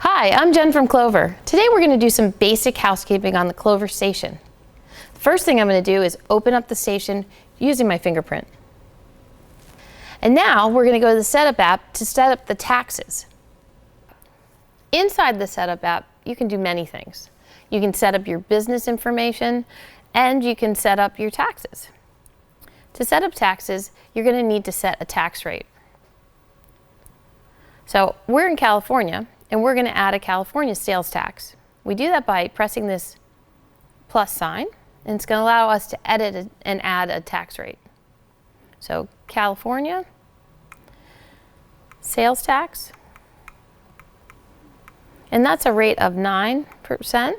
Hi, I'm Jen from Clover. Today we're going to do some basic housekeeping on the Clover station. The first thing I'm going to do is open up the station using my fingerprint. And now we're going to go to the Setup app to set up the taxes. Inside the Setup app, you can do many things. You can set up your business information and you can set up your taxes. To set up taxes, you're going to need to set a tax rate. So we're in California, and we're going to add a California sales tax. We do that by pressing this plus sign, and it's going to allow us to edit and add a tax rate. So California sales tax, and that's a rate of 9%.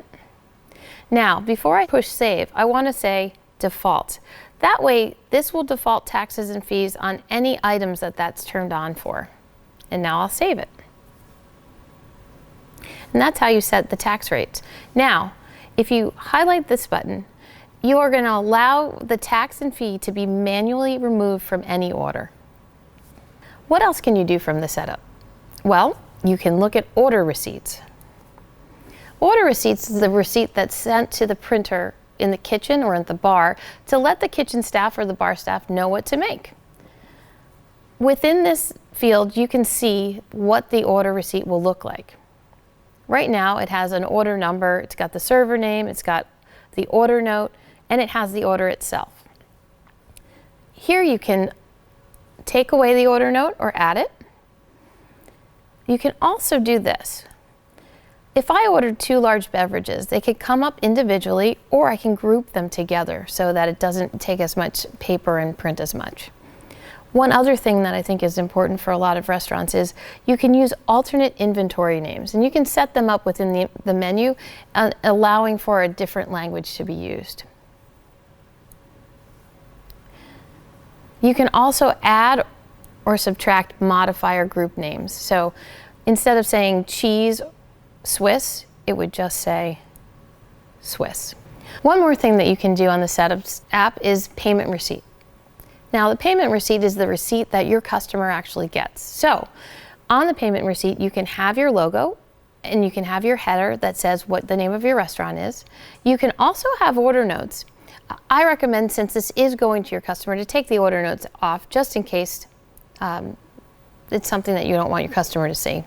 Now, before I push save, I want to say default. That way, this will default taxes and fees on any items that's turned on for. And now I'll save it. And that's how you set the tax rates. Now, if you highlight this button, you are going to allow the tax and fee to be manually removed from any order. What else can you do from the setup? Well, you can look at order receipts. Order receipts is the receipt that's sent to the printer in the kitchen or at the bar to let the kitchen staff or the bar staff know what to make. Within this field, you can see what the order receipt will look like. Right now, it has an order number, it's got the server name, it's got the order note, and it has the order itself. Here you can take away the order note or add it. You can also do this. If I ordered 2 large beverages, they could come up individually, or I can group them together so that it doesn't take as much paper and print as much. One other thing that I think is important for a lot of restaurants is you can use alternate inventory names, and you can set them up within the menu, allowing for a different language to be used. You can also add or subtract modifier group names. So instead of saying cheese Swiss, it would just say Swiss. One more thing that you can do on the Setups app is payment receipt. Now, the payment receipt is the receipt that your customer actually gets. So on the payment receipt, you can have your logo and you can have your header that says what the name of your restaurant is. You can also have order notes. I recommend, since this is going to your customer, to take the order notes off just in case it's something that you don't want your customer to see.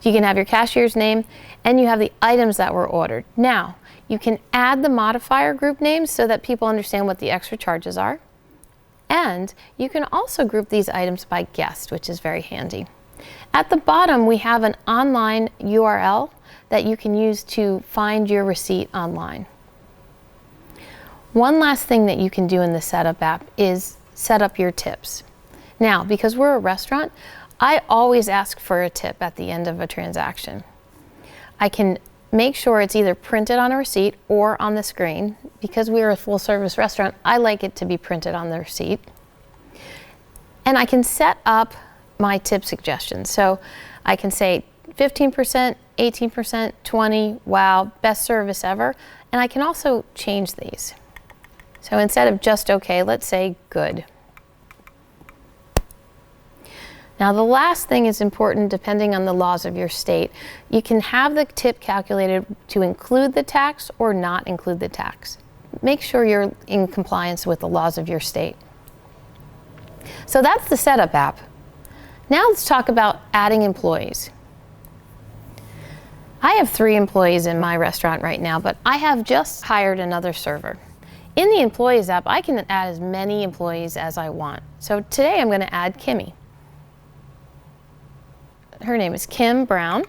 You can have your cashier's name and you have the items that were ordered. Now, you can add the modifier group names so that people understand what the extra charges are. And you can also group these items by guest, which is very handy. At the bottom, we have an online URL that you can use to find your receipt online. One last thing that you can do in the Setup app is set up your tips. Now, because we're a restaurant, I always ask for a tip at the end of a transaction. I can make sure it's either printed on a receipt or on the screen. Because we're a full-service restaurant, I like it to be printed on the receipt. And I can set up my tip suggestions. So I can say 15%, 18%, 20%, wow, best service ever. And I can also change these. So instead of just okay, let's say good. Now, the last thing is important depending on the laws of your state. You can have the tip calculated to include the tax or not include the tax. Make sure you're in compliance with the laws of your state. So that's the Setup app. Now let's talk about adding employees. I have 3 employees in my restaurant right now, but I have just hired another server. In the Employees app, I can add as many employees as I want. So today I'm going to add Kimmy. Her name is Kim Brown.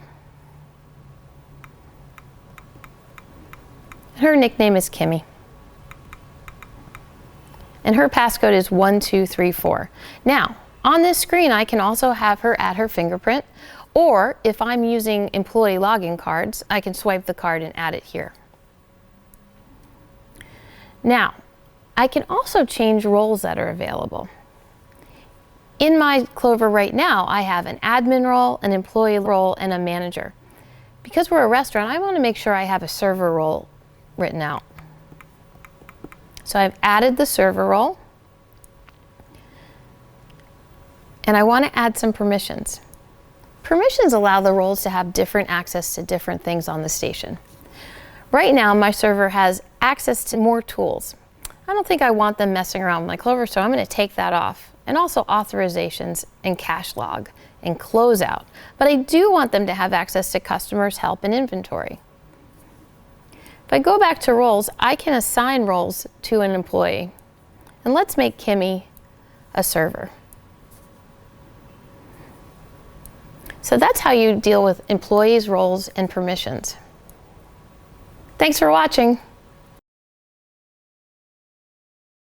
Her nickname is Kimmy. And her passcode is 1234. Now, on this screen, I can also have her add her fingerprint, or if I'm using employee login cards, I can swipe the card and add it here. Now, I can also change roles that are available. In my Clover right now, I have an admin role, an employee role, and a manager. Because we're a restaurant, I want to make sure I have a server role written out. So I've added the server role, and I want to add some permissions. Permissions allow the roles to have different access to different things on the station. Right now, my server has access to more tools. I don't think I want them messing around with my Clover, so I'm going to take that off. And also authorizations and cash log and closeout. But I do want them to have access to customers, help, and inventory. If I go back to roles, I can assign roles to an employee. And let's make Kimmy a server. So that's how you deal with employees, roles, and permissions. Thanks for watching.